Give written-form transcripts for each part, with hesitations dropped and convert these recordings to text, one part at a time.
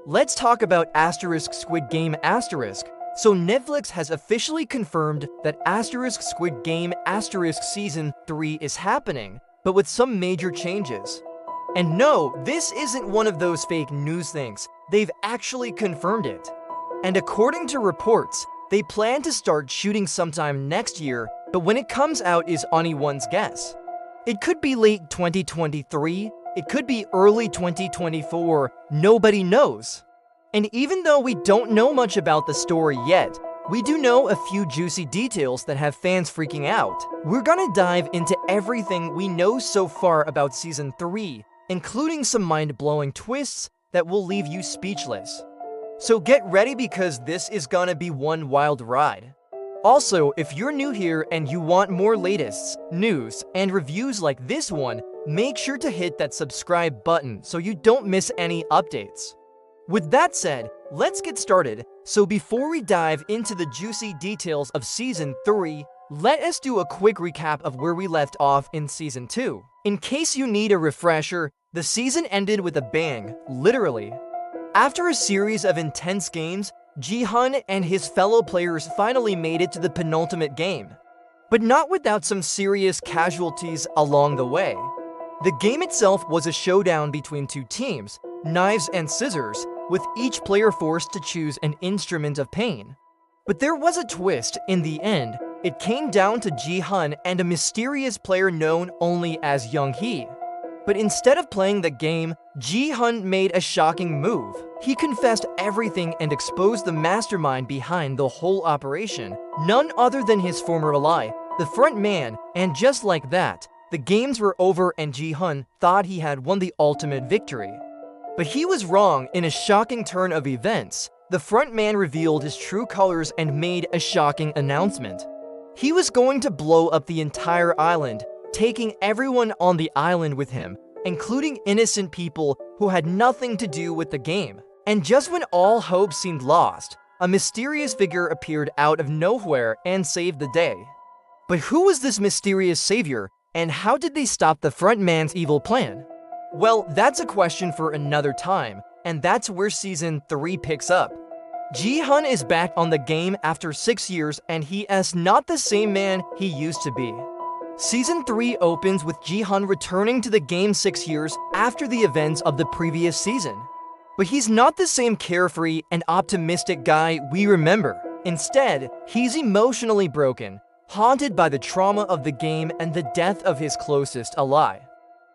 let's talk about Squid Game asterisk. So Netflix has officially confirmed that Squid Game Season 3 is happening, but with some major changes. And no, this isn't one of those fake news things. They've actually confirmed it. And according to reports, they plan to start shooting sometime next year, but when it comes out is anyone's guess. It could be late 2023, it could be early 2024, nobody knows. And even though we don't know much about the story yet, we do know a few juicy details that have fans freaking out. We're gonna dive into everything we know so far about Season 3, including some mind-blowing twists that will leave you speechless. So get ready because this is gonna be one wild ride. Also, if you're new here and you want more latest news and reviews like this one, make sure to hit that subscribe button so you don't miss any updates. With that said, let's get started. So before we dive into the juicy details of Season 3, let us do a quick recap of where we left off in Season 2. In case you need a refresher, the season ended with a bang, literally. After a series of intense games, Ji-hun and his fellow players finally made it to the penultimate game. But not without some serious casualties along the way. The game itself was a showdown between two teams, knives and scissors, with each player forced to choose an instrument of pain. But there was a twist in the end. It came down to Ji-hun and a mysterious player known only as Young-hee. But instead of playing the game, Ji-hun made a shocking move. He confessed everything and exposed the mastermind behind the whole operation, none other than his former ally, the front man, and just like that, the games were over and Ji-hun thought he had won the ultimate victory. But he was wrong. In a shocking turn of events, the front man revealed his true colors and made a shocking announcement. He was going to blow up the entire island, taking everyone on the island with him, including innocent people who had nothing to do with the game. And just when all hope seemed lost, a mysterious figure appeared out of nowhere and saved the day. But who was this mysterious savior, and how did they stop the front man's evil plan? Well, that's a question for another time, and that's where Season 3 picks up. Ji-hun is back on the game after 6 years, and he is not the same man he used to be. Season 3 opens with Ji-hun returning to the game 6 years after the events of the previous season. But he's not the same carefree and optimistic guy we remember. Instead, he's emotionally broken, haunted by the trauma of the game and the death of his closest ally.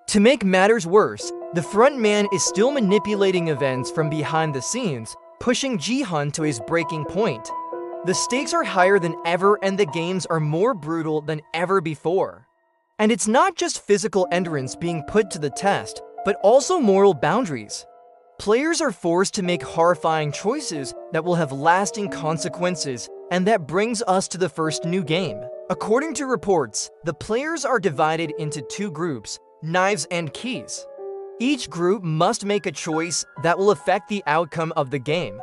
To make matters worse, the front man is still manipulating events from behind the scenes, pushing Ji-hun to his breaking point. The stakes are higher than ever and the games are more brutal than ever before. And it's not just physical endurance being put to the test, but also moral boundaries. Players are forced to make horrifying choices that will have lasting consequences, and that brings us to the first new game. According to reports, the players are divided into two groups, knives and keys. Each group must make a choice that will affect the outcome of the game.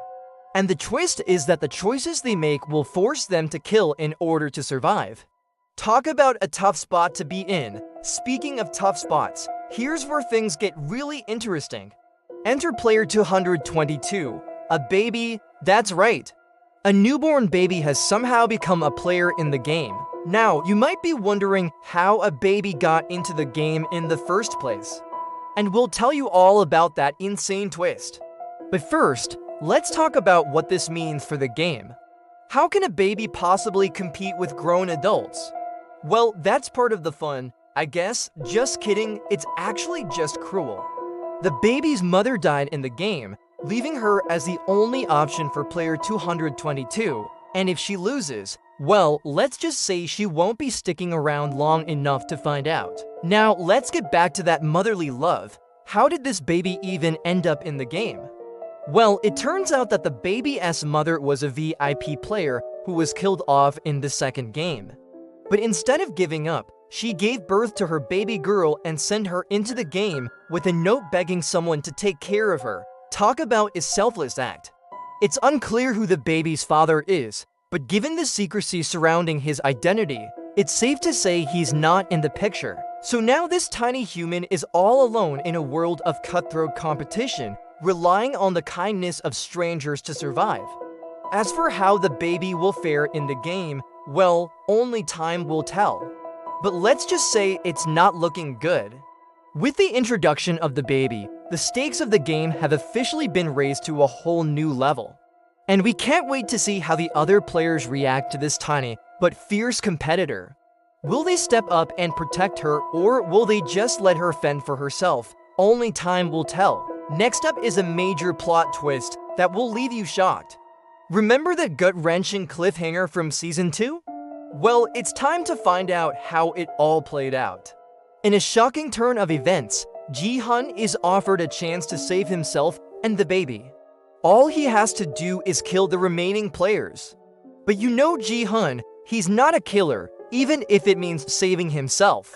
And the twist is that the choices they make will force them to kill in order to survive. Talk about a tough spot to be in. Speaking of tough spots, here's where things get really interesting. Enter player 222, a baby, that's right. A newborn baby has somehow become a player in the game. Now, you might be wondering how a baby got into the game in the first place. And we'll tell you all about that insane twist. But first, let's talk about what this means for the game. How can a baby possibly compete with grown adults? Well, that's part of the fun, I guess. Just kidding, it's actually just cruel. The baby's mother died in the game, leaving her as the only option for player 222, and if she loses, well, let's just say she won't be sticking around long enough to find out. Now, let's get back to that motherly love. How did this baby even end up in the game? Well, it turns out that the baby's mother was a VIP player who was killed off in the second game. But instead of giving up, she gave birth to her baby girl and sent her into the game with a note begging someone to take care of her. Talk about a selfless act. It's unclear who the baby's father is, but given the secrecy surrounding his identity, it's safe to say he's not in the picture. So now this tiny human is all alone in a world of cutthroat competition, relying on the kindness of strangers to survive. As for how the baby will fare in the game, well, only time will tell. But let's just say it's not looking good. With the introduction of the baby, the stakes of the game have officially been raised to a whole new level. And we can't wait to see how the other players react to this tiny but fierce competitor. Will they step up and protect her, or will they just let her fend for herself? Only time will tell. Next up is a major plot twist that will leave you shocked. Remember the gut-wrenching cliffhanger from Season 2? Well, it's time to find out how it all played out. In a shocking turn of events, Ji-hun is offered a chance to save himself and the baby. All he has to do is kill the remaining players. But you know Ji-hun, he's not a killer, even if it means saving himself.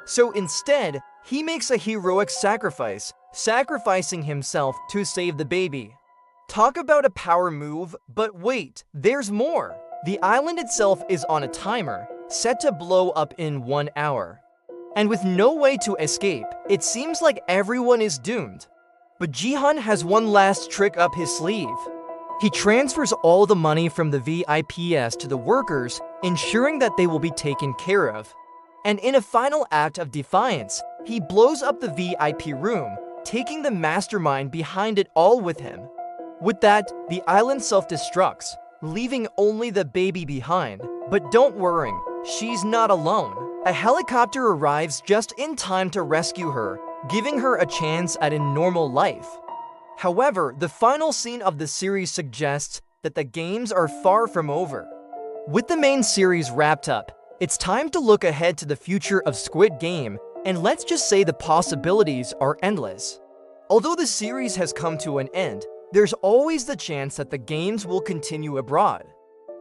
So instead, he makes a heroic sacrifice, sacrificing himself to save the baby. Talk about a power move, but wait, there's more. The island itself is on a timer, set to blow up in 1 hour. And with no way to escape, it seems like everyone is doomed. But Ji-hun has one last trick up his sleeve. He transfers all the money from the VIPs to the workers, ensuring that they will be taken care of. And in a final act of defiance, he blows up the VIP room, taking the mastermind behind it all with him. With that, the island self-destructs, leaving only the baby behind. But don't worry, she's not alone. A helicopter arrives just in time to rescue her, giving her a chance at a normal life. However, the final scene of the series suggests that the games are far from over. With the main series wrapped up, it's time to look ahead to the future of Squid Game, and let's just say the possibilities are endless. Although the series has come to an end, there's always the chance that the games will continue abroad.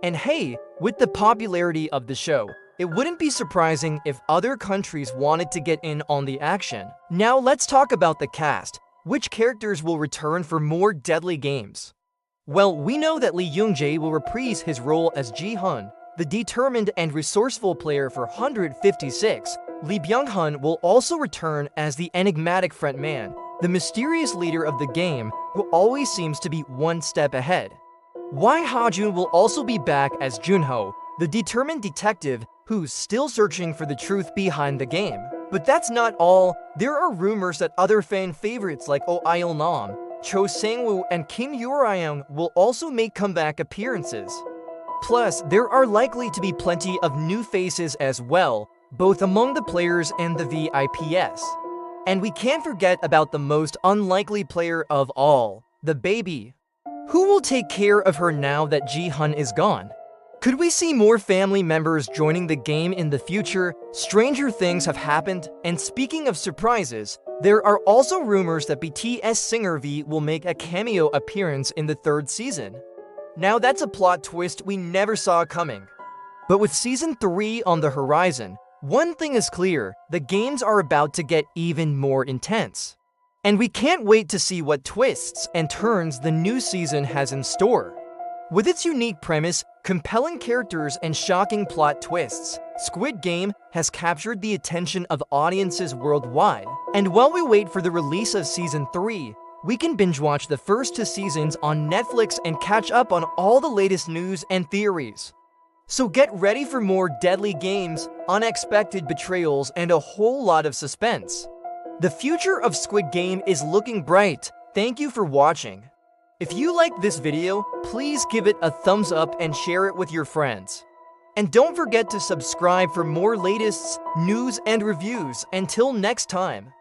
And hey, with the popularity of the show, it wouldn't be surprising if other countries wanted to get in on the action. Now let's talk about the cast. Which characters will return for more deadly games? Well, we know that Lee Young-jae will reprise his role as Ji-hun, the determined and resourceful player for 156. Lee Byung-hun will also return as the enigmatic frontman, the mysterious leader of the game who always seems to be one step ahead. Wai Ha-jun will also be back as Junho, the determined detective who's still searching for the truth behind the game. But that's not all. There are rumors that other fan favorites like Oh Il-nam, Cho Sang-woo, and Kim Yoo-ryung will also make comeback appearances. Plus, there are likely to be plenty of new faces as well, both among the players and the VIPs. And we can't forget about the most unlikely player of all, the baby. Who will take care of her now that Ji-hun is gone? Could we see more family members joining the game in the future? Stranger things have happened, and speaking of surprises, there are also rumors that BTS singer V will make a cameo appearance in the 3rd season. Now that's a plot twist we never saw coming. But with Season 3 on the horizon, one thing is clear, the games are about to get even more intense. And we can't wait to see what twists and turns the new season has in store. With its unique premise, compelling characters, and shocking plot twists, Squid Game has captured the attention of audiences worldwide. And while we wait for the release of Season 3, we can binge-watch the first 2 seasons on Netflix and catch up on all the latest news and theories. So get ready for more deadly games, unexpected betrayals, and a whole lot of suspense. The future of Squid Game is looking bright. Thank you for watching. If you liked this video, please give it a thumbs up and share it with your friends. And don't forget to subscribe for more latest news and reviews. Until next time.